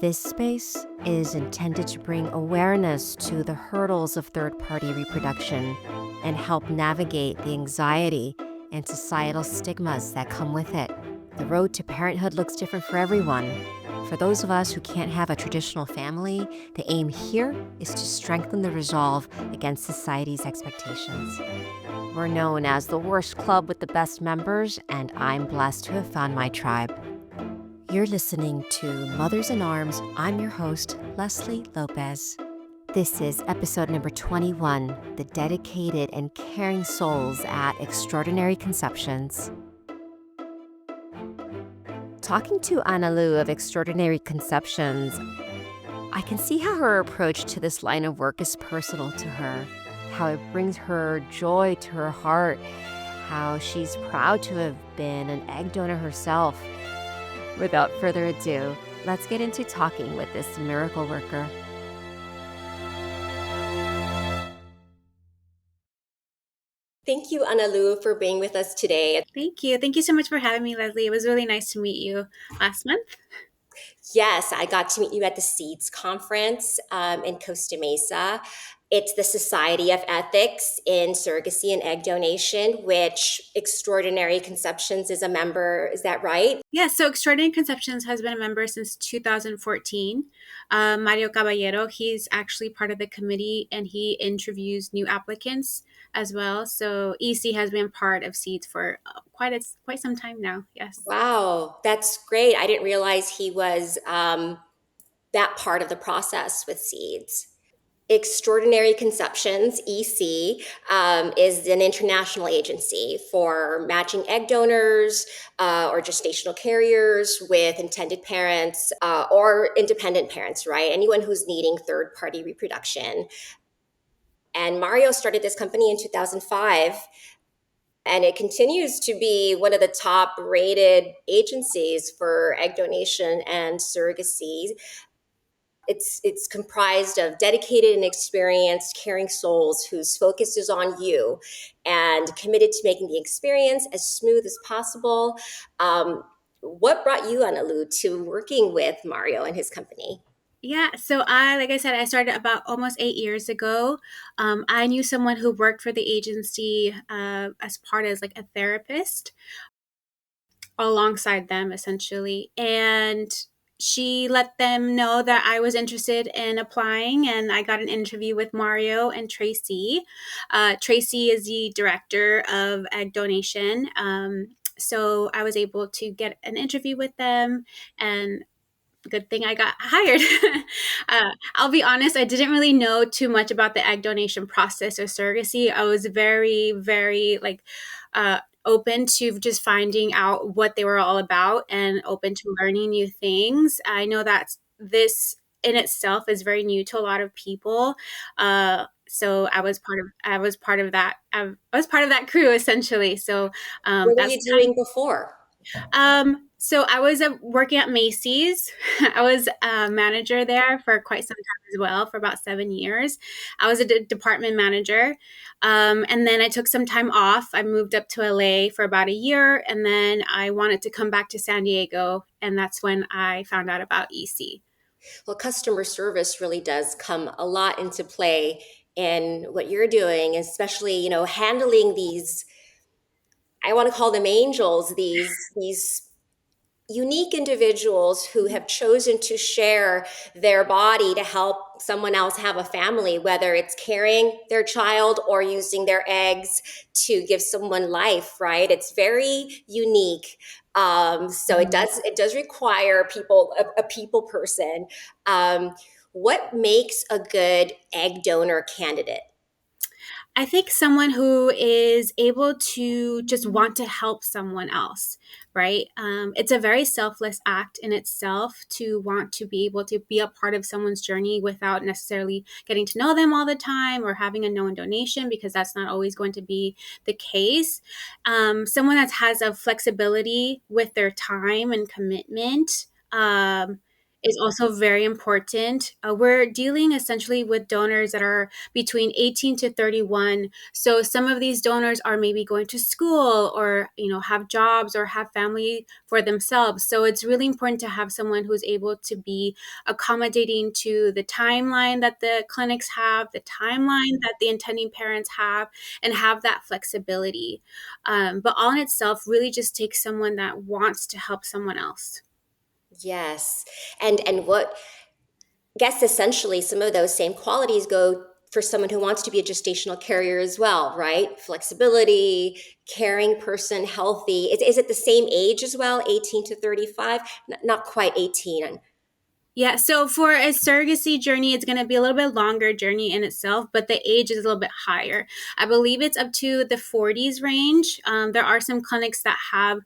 This space is intended to bring awareness to the hurdles of third-party reproduction and help navigate the anxiety and societal stigmas that come with it. The road to parenthood looks different for everyone. For those of us who can't have a traditional family, the aim here is to strengthen the resolve against society's expectations. We're known as the worst club with the best members, and I'm blessed to have found my tribe. You're listening to Mothers in Arms. I'm your host, Leslie Lopez. This is episode number 21, The Dedicated and Caring Souls at Extraordinary Conceptions. Talking to Analu of Extraordinary Conceptions, I can see how her approach to this line of work is personal to her, how it brings her joy to her heart, how she's proud to have been an egg donor herself. Without further ado, let's get into talking with this miracle worker. Thank you, Analu, for being with us today. Thank you. Thank you so much for having me, Leslie. It was really nice to meet you last month. Yes, I got to meet you at the SEEDS conference in Costa Mesa. It's the Society of Ethics in Surrogacy and Egg Donation, which Extraordinary Conceptions is a member. Is that right? Yeah, so Extraordinary Conceptions has been a member since 2014. Mario Caballero, he's actually part of the committee and he interviews new applicants as well. So EC has been part of SEEDS for quite some time now. Yes. Wow, that's great. I didn't realize he was that part of the process with SEEDS. Extraordinary Conceptions, EC, is an international agency for matching egg donors or gestational carriers with intended parents or independent parents, right? Anyone who's needing third-party reproduction. And Mario started this company in 2005, and it continues to be one of the top rated agencies for egg donation and surrogacy. It's comprised of dedicated and experienced caring souls whose focus is on you and committed to making the experience as smooth as possible. What brought you, Analu, to working with Mario and his company? Yeah, so like I said, I started about almost 8 years ago. I knew someone who worked for the agency as part as like a therapist alongside them, essentially, and she let them know that I was interested in applying, and I got an interview with Mario and Tracy. Tracy is the director of egg donation. So I was able to get an interview with them, and good thing I got hired. I'll be honest, I didn't really know too much about the egg donation process or surrogacy. I was very, very open to just finding out what they were all about and open to learning new things. I know that this in itself is very new to a lot of people. So I was part of that crew essentially. So What were you doing before? So I was working at Macy's. I was a manager there for quite some time as well, for about 7 years. I was a department manager. And then I took some time off. I moved up to LA for about a year, and then I wanted to come back to San Diego. And that's when I found out about EC. Well, customer service really does come a lot into play in what you're doing, especially, handling these, I want to call them angels, these unique individuals who have chosen to share their body to help someone else have a family, whether it's carrying their child or using their eggs to give someone life, right? It's very unique. So it does require a people person. What makes a good egg donor candidate? I think someone who is able to just want to help someone else, right? It's a very selfless act in itself to want to be able to be a part of someone's journey without necessarily getting to know them all the time or having a known donation, because that's not always going to be the case. Someone that has a flexibility with their time and commitment. is also very important. We're dealing essentially with donors that are between 18 to 31. So some of these donors are maybe going to school or, have jobs or have family for themselves. So it's really important to have someone who's able to be accommodating to the timeline that the clinics have, the timeline that the intending parents have, and have that flexibility. But all in itself really just takes someone that wants to help someone else. Yes. And what I guess essentially some of those same qualities go for someone who wants to be a gestational carrier as well, right? Flexibility, caring person, healthy. Is it the same age as well, 18 to 35? Not quite 18. Yeah, so for a surrogacy journey, it's going to be a little bit longer journey in itself, but the age is a little bit higher. I believe it's up to the 40s range. There are some clinics that have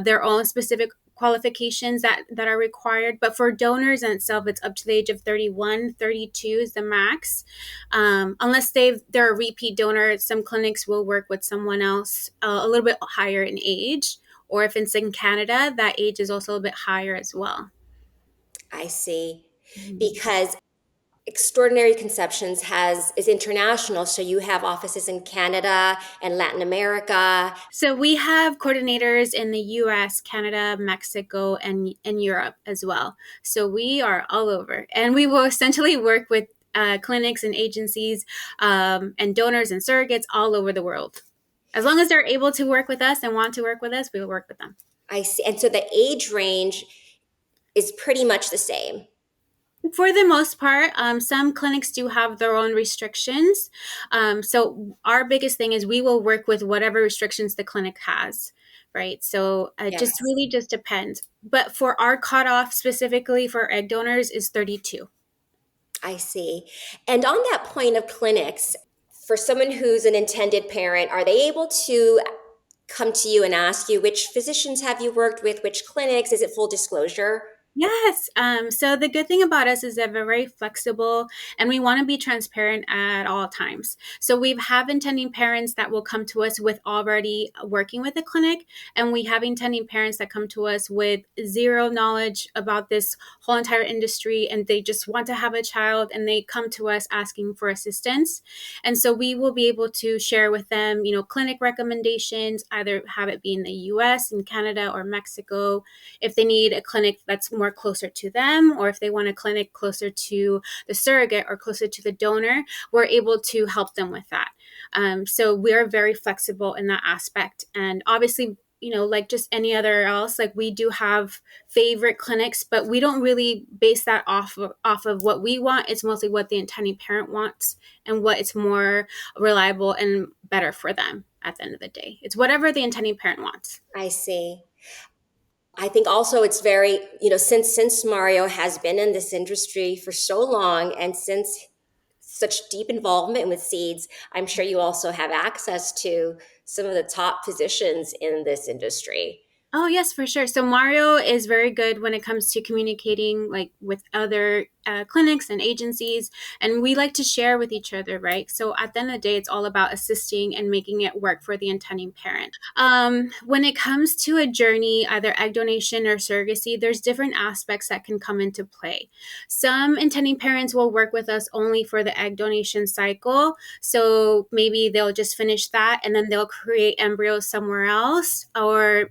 their own specific qualifications that are required, but for donors in itself, it's up to the age of 31, 32 is the max. Unless they're a repeat donor, some clinics will work with someone else a little bit higher in age, or if it's in Canada, that age is also a little bit higher as well. I see. Mhm. Because Extraordinary Conceptions has is international, so you have offices in Canada and Latin America. So we have coordinators in the US, Canada, Mexico, and Europe as well. So we are all over. And we will essentially work with clinics and agencies and donors and surrogates all over the world. As long as they're able to work with us and want to work with us, we will work with them. I see. And so the age range is pretty much the same. For the most part, some clinics do have their own restrictions. So our biggest thing is we will work with whatever restrictions the clinic has, right? So it just Yes, really just depends. But for our cutoff specifically for egg donors is 32. I see. And on that point of clinics, for someone who's an intended parent, are they able to come to you and ask you which physicians have you worked with, which clinics? Is it full disclosure? Yes. So the good thing about us is that we're very flexible and we want to be transparent at all times. So we have intending parents that will come to us with already working with a clinic, and we have intending parents that come to us with zero knowledge about this whole entire industry and they just want to have a child and they come to us asking for assistance. And so we will be able to share with them, clinic recommendations, either have it be in the US, in Canada, or Mexico if they need a clinic that's more closer to them, or if they want a clinic closer to the surrogate or closer to the donor, we're able to help them with that. So we're very flexible in that aspect. And obviously, like just any other else, like we do have favorite clinics, but we don't really base that off of what we want. It's mostly what the intending parent wants and what is more reliable and better for them at the end of the day. It's whatever the intending parent wants. I see. I think also it's very, since Mario has been in this industry for so long and since such deep involvement with seeds, I'm sure you also have access to some of the top physicians in this industry. Oh yes, for sure. So Mario is very good when it comes to communicating like with other clinics and agencies, and we like to share with each other, right? So at the end of the day, it's all about assisting and making it work for the intending parent. When it comes to a journey, either egg donation or surrogacy, there's different aspects that can come into play. Some intending parents will work with us only for the egg donation cycle, so maybe they'll just finish that and then they'll create embryos somewhere else. Or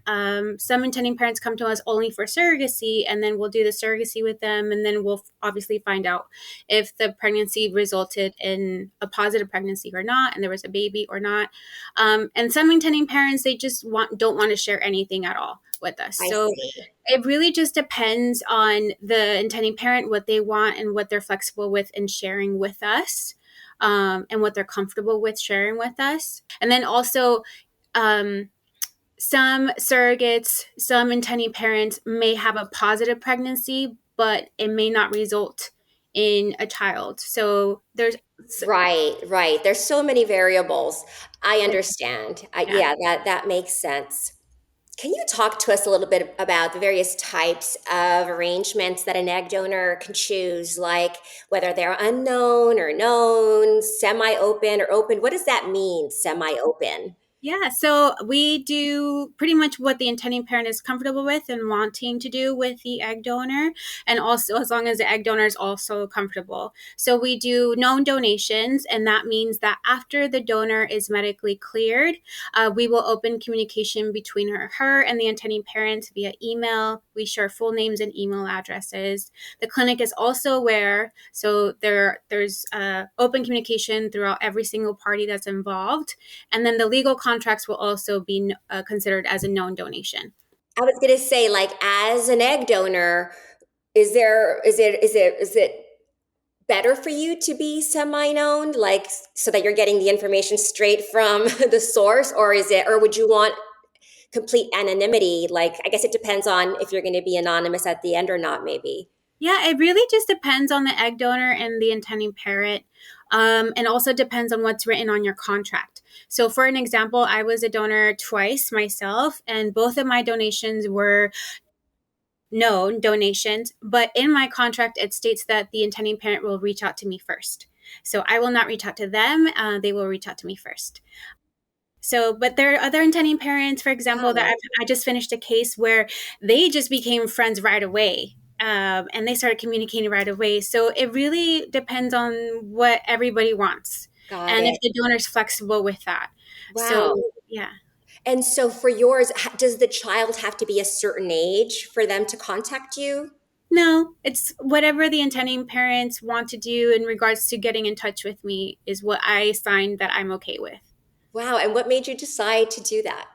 some intending parents come to us only for surrogacy, and then we'll do the surrogacy with them, and then we'll obviously find out if the pregnancy resulted in a positive pregnancy or not, and there was a baby or not. And some intending parents, they just don't want to share anything at all with us. I So see. it really just depends on the intending parent, what they want and what they're flexible with in sharing with us, and what they're comfortable with sharing with us. And then also, um, some surrogates, some intending parents may have a positive pregnancy, but it may not result in a child. So there's, Right, right. There's so many variables. I understand. yeah. Yeah, that makes sense. Can you talk to us a little bit about the various types of arrangements that an egg donor can choose, like whether they're unknown or known, semi-open or open? What does that mean, semi-open? Yeah, so we do pretty much what the intending parent is comfortable with and wanting to do with the egg donor, and also as long as the egg donor is also comfortable. So we do known donations, and that means that after the donor is medically cleared, we will open communication between her and the intending parent via email. We share full names and email addresses. The clinic is also aware, so there's open communication throughout every single party that's involved, and then the legal contracts will also be considered as a known donation. I was going to say, like, as an egg donor, is it better for you to be semi-known, like, so that you're getting the information straight from the source, or would you want complete anonymity? Like, I guess it depends on if you're going to be anonymous at the end or not, maybe. Yeah, it really just depends on the egg donor and the intending parent. And also depends on what's written on your contract. So, for an example, I was a donor twice myself, and both of my donations were known donations. But in my contract, it states that the intending parent will reach out to me first. So, I will not reach out to them, they will reach out to me first. So, but there are other intending parents, for example, that Wow. I just finished a case where they just became friends right away. And they started communicating right away. So it really depends on what everybody wants Got and if it. the donor's flexible with that. So, Wow. yeah. And so for yours, does the child have to be a certain age for them to contact you? No, it's whatever the intending parents want to do in regards to getting in touch with me is what I signed that I'm okay with. Wow. And what made you decide to do that?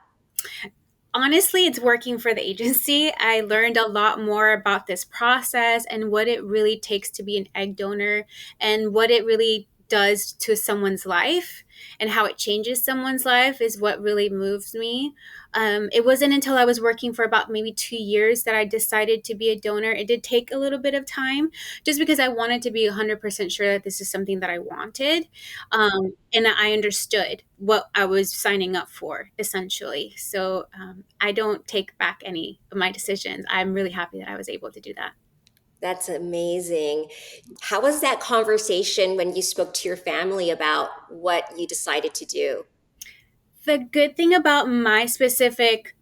Honestly, it's working for the agency. I learned a lot more about this process and what it really takes to be an egg donor and what it really does to someone's life and how it changes someone's life is what really moves me. It wasn't until I was working for about maybe 2 years that I decided to be a donor. It did take a little bit of time just because I wanted to be 100% sure that this is something that I wanted, and that I understood what I was signing up for, essentially. So I don't take back any of my decisions. I'm really happy that I was able to do that. That's amazing. How was that conversation when you spoke to your family about what you decided to do? The good thing about my specific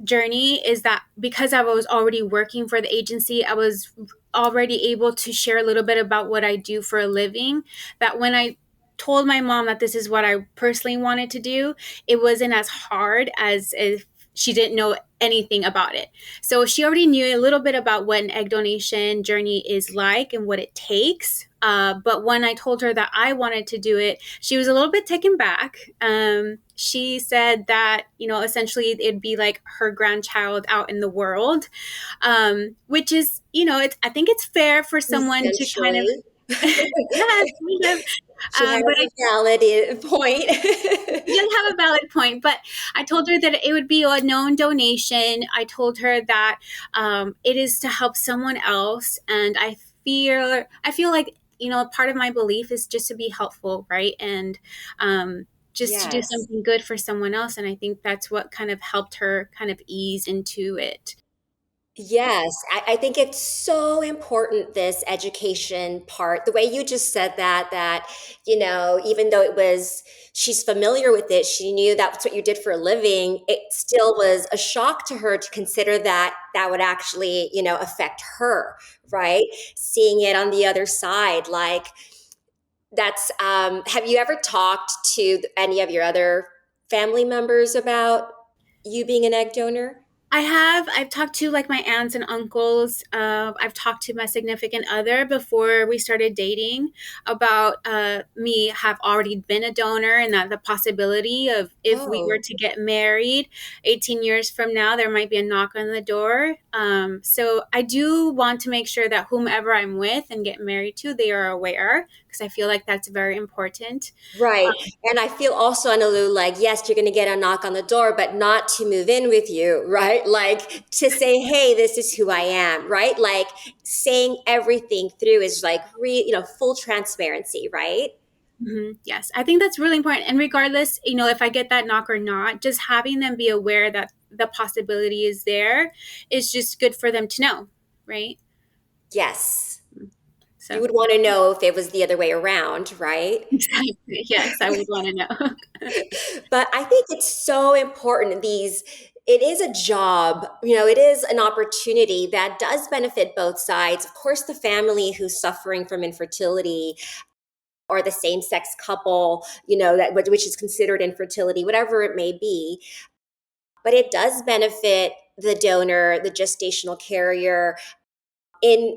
journey is that because I was already working for the agency, I was already able to share a little bit about what I do for a living. That when I told my mom that this is what I personally wanted to do, it wasn't as hard as if she didn't know anything about it. So she already knew a little bit about what an egg donation journey is like and what it takes. But when I told her that I wanted to do it, she was a little bit taken back. She said that, essentially it'd be like her grandchild out in the world, which is, I think it's fair for someone to kind of, Essentially, yeah, kind of, she has but a valid point. she does have a valid point, but I told her that it would be a known donation. I told her that it is to help someone else, and I feel like part of my belief is just to be helpful, right? And just to do Yes. something good for someone else, and I think that's what kind of helped her kind of ease into it. Yes, I think it's so important, this education part. The way you just said that, even though she's familiar with it, she knew that's what you did for a living, it still was a shock to her to consider that that would actually, affect her, right? Seeing it on the other side, like have you ever talked to any of your other family members about you being an egg donor? I've talked to like my aunts and uncles. I've talked to my significant other before we started dating about me have already been a donor and that the possibility of if we were Oh. to get married 18 years from now, there might be a knock on the door. So I do want to make sure that whomever I'm with and get married to, they are aware because I feel like that's very important. Right. And I feel also, Analu, like, yes, you're going to get a knock on the door, but not to move in with you, right? Like to say, hey, this is who I am, right? Like saying everything through is like, full transparency, right? Yes, I think that's really important. And regardless, if I get that knock or not, just having them be aware that the possibility is there is just good for them to know, right? Yes. You So would want to know if it was the other way around, right? exactly, yes, I would want to know. But I think it's so important. It is a job, it is an opportunity that does benefit both sides. Of course, the family who's suffering from infertility, or the same sex couple, which is considered infertility, whatever it may be. But it does benefit the donor, the gestational carrier.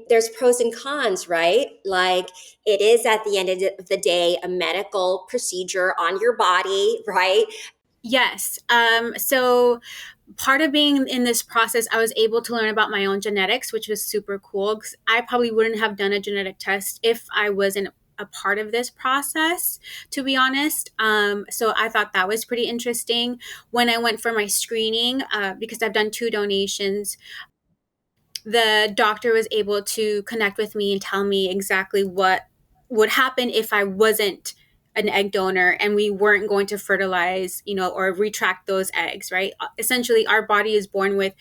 There's pros and cons, right? Like, it is at the end of the day a medical procedure on your body, right? Yes. So part of being in this process, I was able to learn about my own genetics, which was super cool because I probably wouldn't have done a genetic test if I wasn't a part of this process, to be honest. So I thought that was pretty interesting. When I went for my screening, because I've done two donations, the doctor was able to connect with me and tell me exactly what would happen if I wasn't an egg donor and we weren't going to fertilize, or retract those eggs, right? Essentially, our body is born with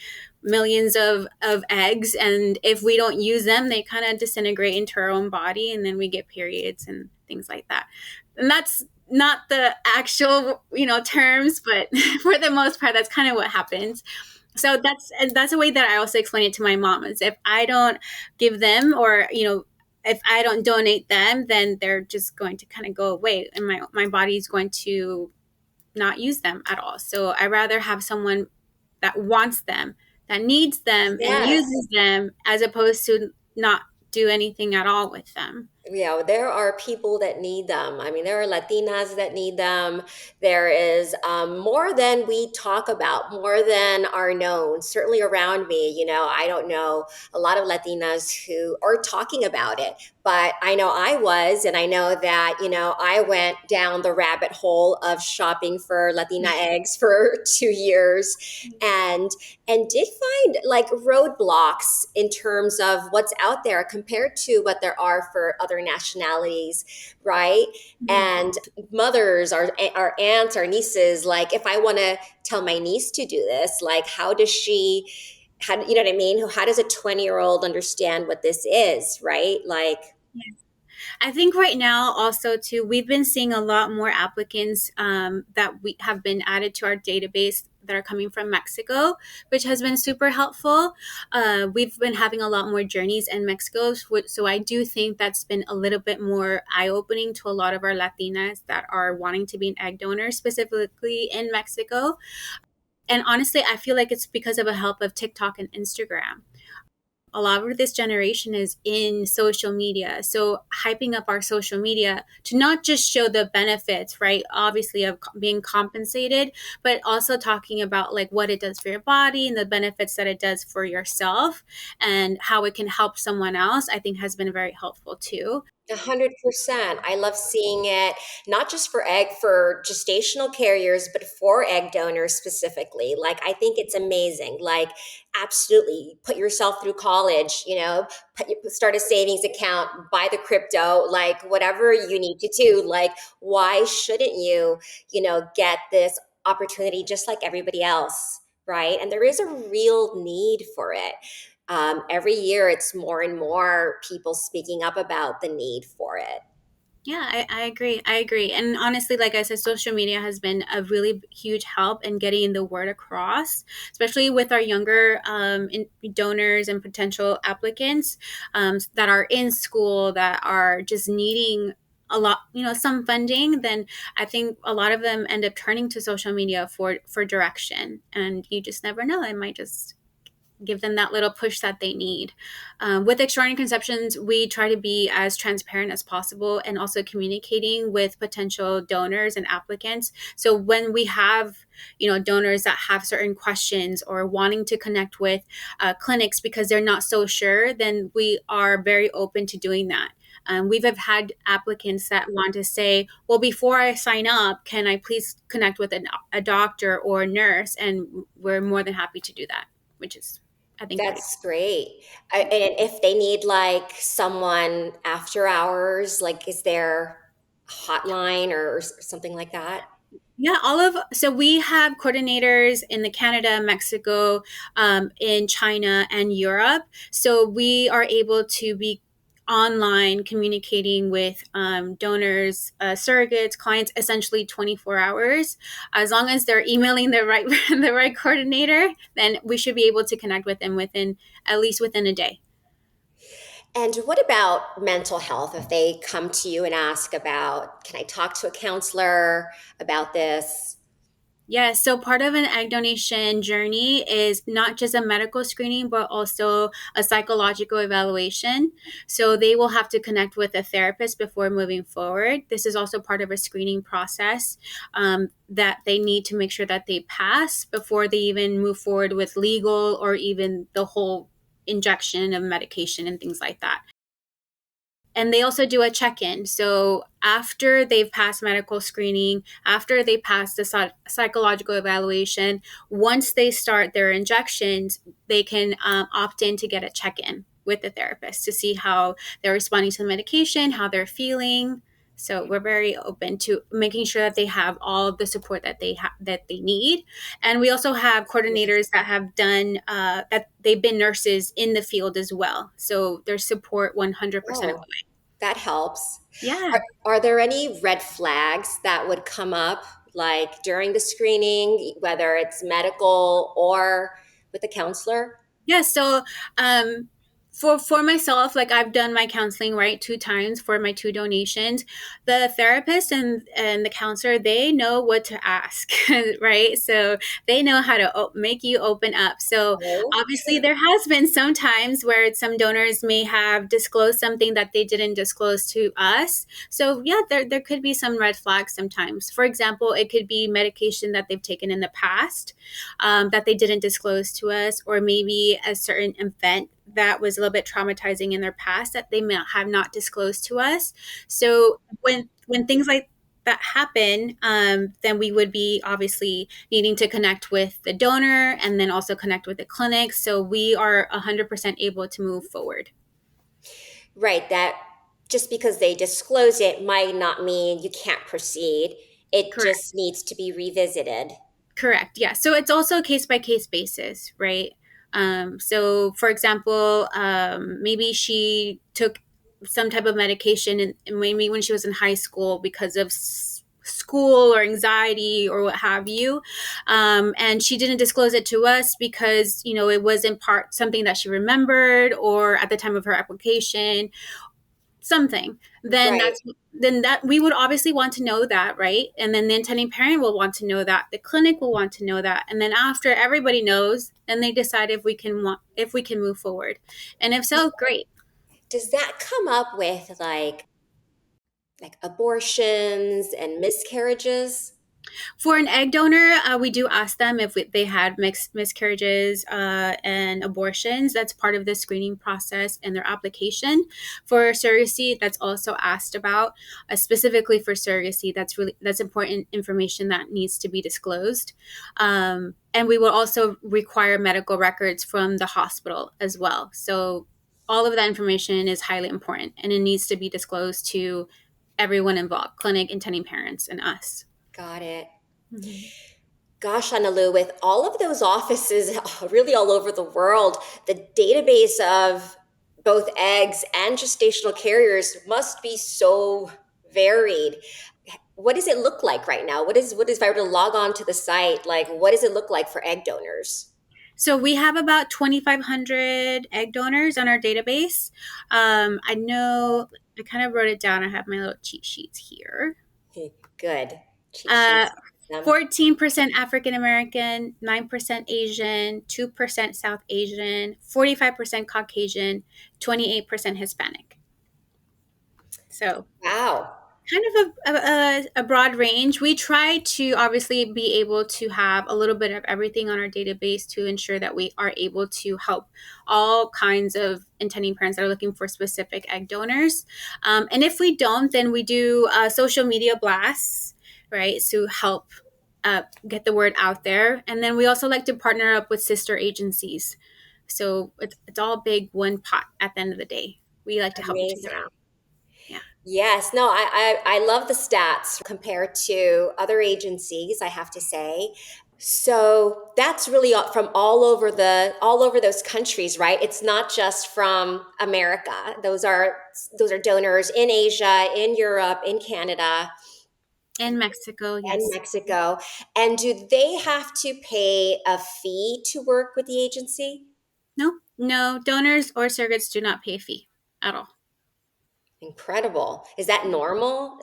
millions of eggs. And if we don't use them, they kind of disintegrate into our own body. And then we get periods and things like that. And that's not the actual, terms, but for the most part, that's kind of what happens. So that's a way that I also explain it to my mom is if I don't give them, or if I don't donate them, then they're just going to kind of go away and my body's going to not use them at all. So I rather have someone that wants them, that needs them and Yes. uses them, as opposed to not do anything at all with them. Yeah, there are people that need them. I mean, there are Latinas that need them. There is more than we talk about, more than are known. Certainly around me, I don't know a lot of Latinas who are talking about it, but I know I was, and I know that, I went down the rabbit hole of shopping for Latina eggs for 2 years, and did find like roadblocks in terms of what's out there compared to what there are for other nationalities, right? Mhm. And mothers, our aunts, our nieces, like, if I want to tell my niece to do this, like, how, you know what I mean? How does a 20-year-old understand what this is, right? Like, I think right now also too, we've been seeing a lot more applicants that we have been added to our database that are coming from Mexico, which has been super helpful. We've been having a lot more journeys in Mexico, so I do think that's been a little bit more eye-opening to a lot of our Latinas that are wanting to be an egg donor, specifically in Mexico. And honestly, I feel like it's because of a help of TikTok and Instagram. A lot of this generation is in social media. So hyping up our social media to not just show the benefits, right? Obviously of being compensated, but also talking about like what it does for your body and the benefits that it does for yourself and how it can help someone else, I think has been very helpful too. 100%. I love seeing it, not just for gestational carriers, but for egg donors specifically. Like, I think it's amazing. Like, absolutely, put yourself through college, start a savings account, buy the crypto, like, whatever you need to do. Like, why shouldn't you, get this opportunity just like everybody else? Right. And there is a real need for it. Every year it's more and more people speaking up about the need for it. Yeah, I agree. I agree. And honestly, like I said, social media has been a really huge help in getting the word across, especially with our younger donors and potential applicants that are in school that are just needing a lot, some funding. Then I think a lot of them end up turning to social media for direction. And you just never know. It might just give them that little push that they need. With extraordinary conceptions, we try to be as transparent as possible and also communicating with potential donors and applicants. So when we have, donors that have certain questions or wanting to connect with clinics because they're not so sure, then we are very open to doing that. We've have had applicants that want to say, well, before I sign up, can I please connect with a doctor or a nurse? And we're more than happy to do that, which is I think pretty. That's great. And if they need like someone after hours, like, is there a hotline or something like that? Yeah, so we have coordinators in the Canada, Mexico, in China and Europe. So we are able to be online communicating with donors, surrogates, clients, essentially 24 hours. As long as they're emailing the right the right coordinator, then we should be able to connect with them within at least within a day. And what about mental health? If they come to you and ask about, can I talk to a counselor about this? Yes, so part of an egg donation journey is not just a medical screening, but also a psychological evaluation. So they will have to connect with a therapist before moving forward. This is also part of a screening process that they need to make sure that they pass before they even move forward with legal or even the whole injection of medication and things like that. And they also do a check-in. So after they've passed medical screening, after they pass the psychological evaluation, once they start their injections, they can opt in to get a check-in with the therapist to see how they're responding to the medication, how they're feeling. So we're very open to making sure that they have all of the support that they need, and we also have coordinators that have done that they've been nurses in the field as well. So their support 100% of Oh, the way. that helps. Yeah. Are there any red flags that would come up like during the screening, whether it's medical or with the counselor? Yeah, so um for myself, like I've done my counseling right 2 times for my 2 donations. The therapist and the counselor, they know what to ask, right? So they know how to make you open up. So Oh, obviously there has been some times where some donors may have disclosed something that they didn't disclose to us. So yeah, there could be some red flags sometimes. For example, it could be medication that they've taken in the past that they didn't disclose to us, or maybe a certain event that was a little bit traumatizing in their past that they may have not disclosed to us. So when things like that happen, then we would be obviously needing to connect with the donor and then also connect with the clinic. So we are 100% able to move forward. right. That just because they disclose it might not mean you can't proceed. It Correct. just needs to be revisited. Correct. Yeah. So it's also case by case basis, right? So, for example, maybe she took some type of medication, and maybe when she was in high school because of school or anxiety or what have you, and she didn't disclose it to us because it was in part something that she remembered or at the time of her application, something, then Right. that we would obviously want to know that, right? And then the intending parent will want to know that, the clinic will want to know that, and then after everybody knows, then they decide if we can move forward, and if so, great. Does that come up with like abortions and miscarriages? For an egg donor, we do ask them if they had mixed miscarriages and abortions. That's part of the screening process and their application. For surrogacy, that's also asked about. Specifically for surrogacy, that's important information that needs to be disclosed. And we will also require medical records from the hospital as well. So all of that information is highly important, and it needs to be disclosed to everyone involved: clinic, intending parents, and us. Got it. Mhm. Gosh, Analu, with all of those offices really all over the world, the database of both eggs and gestational carriers must be so varied. What does it look like right now? What is if I were to log on to the site, like what does it look like for egg donors? So we have about 2,500 egg donors on our database. I know I kind of wrote it down. I have my little cheat sheets here. Good. Cheat Uh, sheets. Um, 14% African American, 9% Asian, 2% South Asian, 45% Caucasian, 28% Hispanic. So wow. kind of a broad range. We try to obviously be able to have a little bit of everything on our database to ensure that we are able to help all kinds of intending parents that are looking for specific egg donors. And if we don't, then we do social media blasts, right, to help get the word out there. And then we also like to partner up with sister agencies. So it's all big one pot at the end of the day. We like to help each other Amazing. out. Yeah. Yes, no, I love the stats compared to other agencies, I have to say. So that's really from all over those countries, right? It's not just from America. Those are donors in Asia, in Europe, in Canada, In Mexico, and yes. Mexico. And do they have to pay a fee to work with the agency? No, no, donors or surrogates do not pay a fee at all. Incredible. Is that normal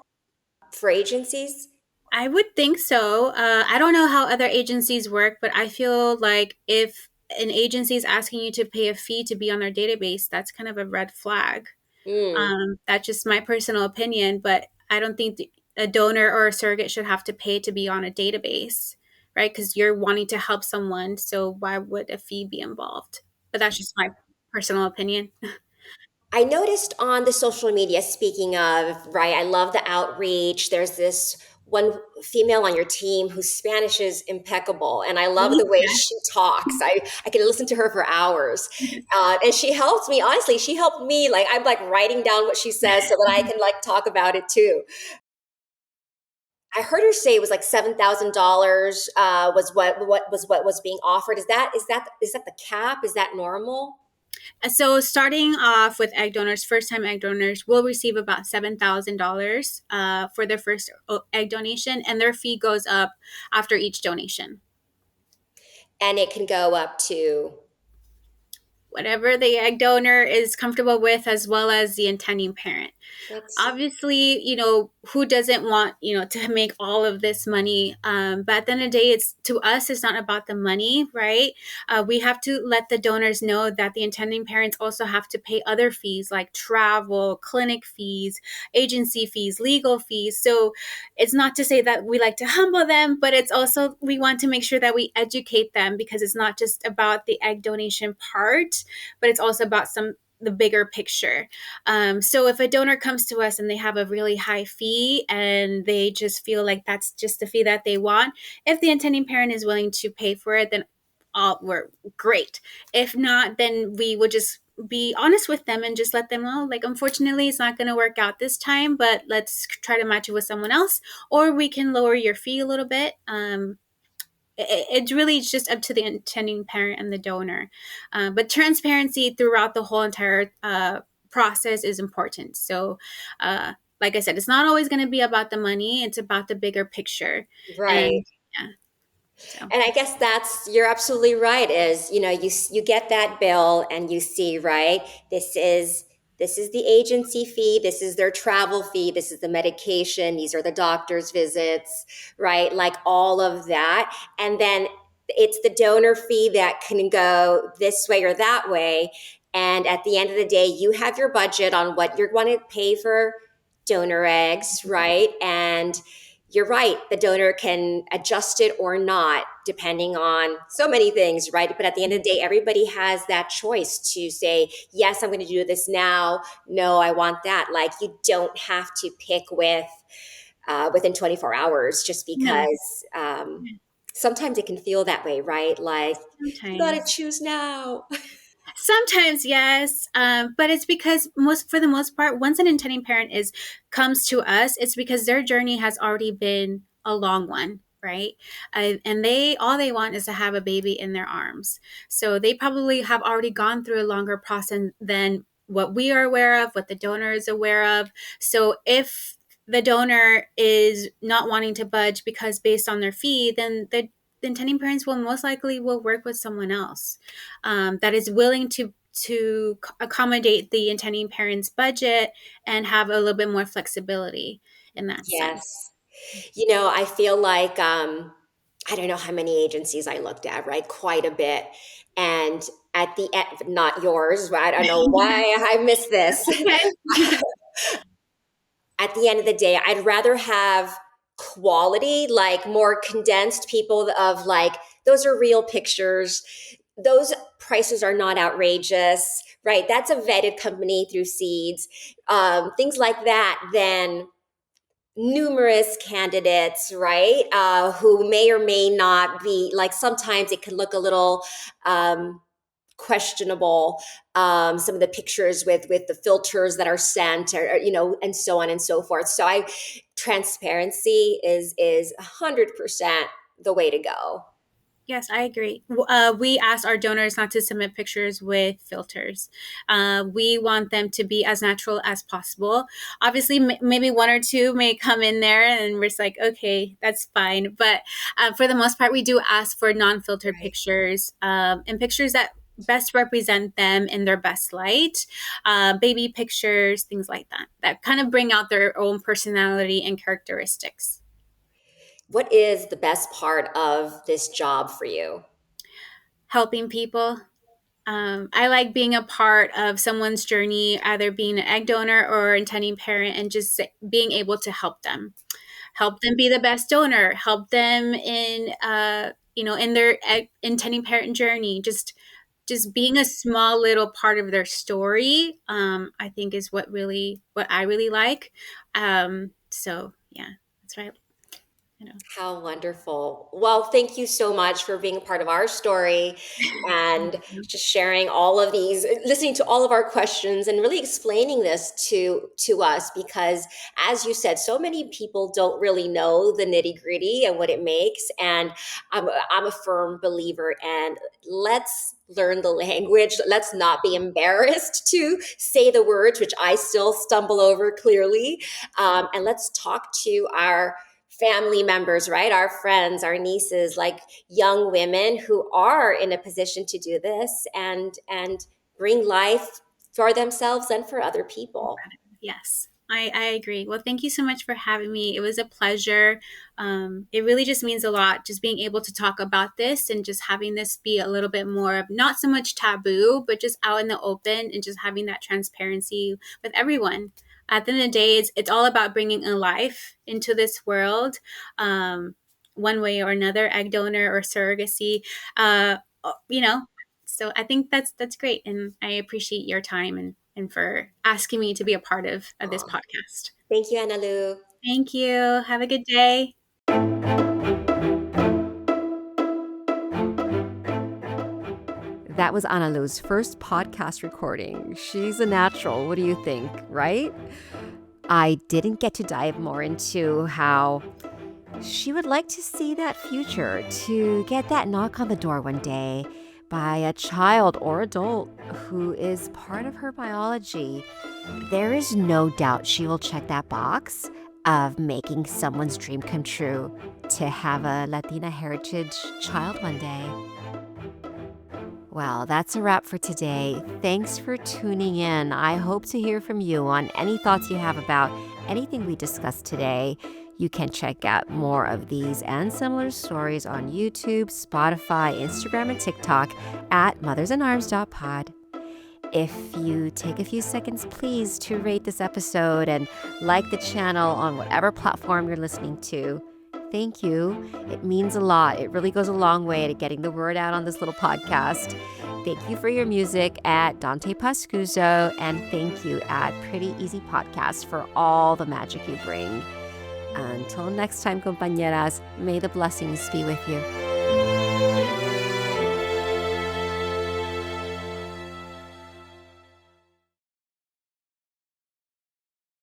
for agencies? I would think so. I don't know how other agencies work, but I feel like if an agency is asking you to pay a fee to be on their database, that's kind of a red flag. Mm. That's just my personal opinion, but I don't think a donor or a surrogate should have to pay to be on a database, right? Because you're wanting to help someone, so why would a fee be involved? But that's just my personal opinion. I noticed on the social media, speaking of, right, I love the outreach. There's this one female on your team whose Spanish is impeccable, and I love the way she talks. I can listen to her for hours. And she helps me, honestly, she helped me. Like, I'm like writing down what she says so that I can like talk about it too. I heard her say it was like $7,000 was what was being offered. Is that the cap? Is that normal? So, starting off with egg donors, first time egg donors will receive about $7,000 for their first egg donation, and their fee goes up after each donation. And it can go up to Whatever the egg donor is comfortable with, as well as the intending parent. that's Obviously, who doesn't want, to make all of this money? But at the end of the day, it's to us, it's not about the money, right? We have to let the donors know that the intending parents also have to pay other fees like travel, clinic fees, agency fees, legal fees. So it's not to say that we like to humble them, but it's also we want to make sure that we educate them, because it's not just about the egg donation part, but it's also about the bigger picture. So if a donor comes to us and they have a really high fee and they just feel like that's just the fee that they want, if the intending parent is willing to pay for it, then we're great. If not, then we would just be honest with them and just let them know, like, unfortunately, it's not going to work out this time, but let's try to match it with someone else, or we can lower your fee a little bit. It's really just up to the intending parent and the donor. But transparency throughout the whole entire process is important. So, like I said, it's not always going to be about the money, it's about the bigger picture. right. And yeah, so. And I guess you're absolutely right. Is you get that bill and you see, right, this is the agency fee, this is their travel fee, this is the medication, these are the doctor's visits, right, like all of that. And then it's the donor fee that can go this way or that way. And at the end of the day, you have your budget on what you're going to pay for donor eggs, right? And you're right, the donor can adjust it or not, depending on so many things, right? But at the end of the day, everybody has that choice to say, yes, I'm going to do this now. No, I want that. Like, you don't have to pick within 24 hours just No, because sometimes it can feel that way, right? Like, you got to sometimes. choose now. Sometimes, yes, but it's because for the most part, once an intending parent is comes to us, it's because their journey has already been a long one, right? And they all they want is to have a baby in their arms. So they probably have already gone through a longer process than what we are aware of, what the donor is aware of. So if the donor is not wanting to budge because based on their fee, then the intending parents will most likely will work with someone else that is willing to accommodate the intending parent's budget and have a little bit more flexibility in that sense. Yes. I feel like I don't know how many agencies I looked at, right? Quite a bit. And at the end, not yours, I don't know why I missed this. Okay. At the end of the day, I'd rather have quality, like more condensed people of like, those are real pictures. Those prices are not outrageous, right? That's a vetted company through Seeds, things like that, than numerous candidates, right? Who may or may not be like, sometimes it can look a little questionable. Some of the pictures with the filters that are sent, or and so on and so forth. So transparency is 100% the way to go. Yes, I agree. We ask our donors not to submit pictures with filters. We want them to be as natural as possible. Obviously, maybe one or two may come in there, and we're just like, okay, that's fine. But for the most part, we do ask for non-filtered Right. pictures, and pictures that best represent them in their best light. Baby pictures, things like that, that kind of bring out their own personality and characteristics. What is the best part of this job for you? Helping people. I like being a part of someone's journey, either being an egg donor or intending parent, and just being able to help them be the best donor, help them in, in their intending parent journey. Just being a small little part of their story, I think is what I really like. So yeah, that's right. You know. How wonderful. Well, thank you so much for being a part of our story and just sharing all of these, listening to all of our questions and really explaining this to us because as you said, so many people don't really know the nitty-gritty and what it makes. And I'm a firm believer and let's learn the language. Let's not be embarrassed to say the words, which I still stumble over clearly. And let's talk to our family members, right? Our friends, our nieces, like young women who are in a position to do this and bring life for themselves and for other people. Yes, I agree. Well, thank you so much for having me. It was a pleasure. It really just means a lot just being able to talk about this and just having this be a little bit more of not so much taboo, but just out in the open and just having that transparency with everyone. At the end of the day, it's all about bringing a life into this world, one way or another, egg donor or surrogacy. Uh, you know, so I think that's great, and I appreciate your time and for asking me to be a part of this Aw. podcast. Thank you, Analu. Thank you. Have a good day. That was Analu's first podcast recording. She's a natural. What do you think, right? I didn't get to dive more into how she would like to see that future, to get that knock on the door one day by a child or adult who is part of her biology. There is no doubt she will check that box of making someone's dream come true to have a Latina heritage child one day. Well, that's a wrap for today. Thanks for tuning in. I hope to hear from you on any thoughts you have about anything we discussed today. You can check out more of these and similar stories on YouTube, Spotify, Instagram, and TikTok at mothersinarms.pod. If you take a few seconds, please, to rate this episode and like the channel on whatever platform you're listening to. Thank you. It means a lot. It really goes a long way to getting the word out on this little podcast. Thank you for your music at Dante Pascuso, and thank you at Pretty Easy Podcast for all the magic you bring. Until next time, compañeras, may the blessings be with you.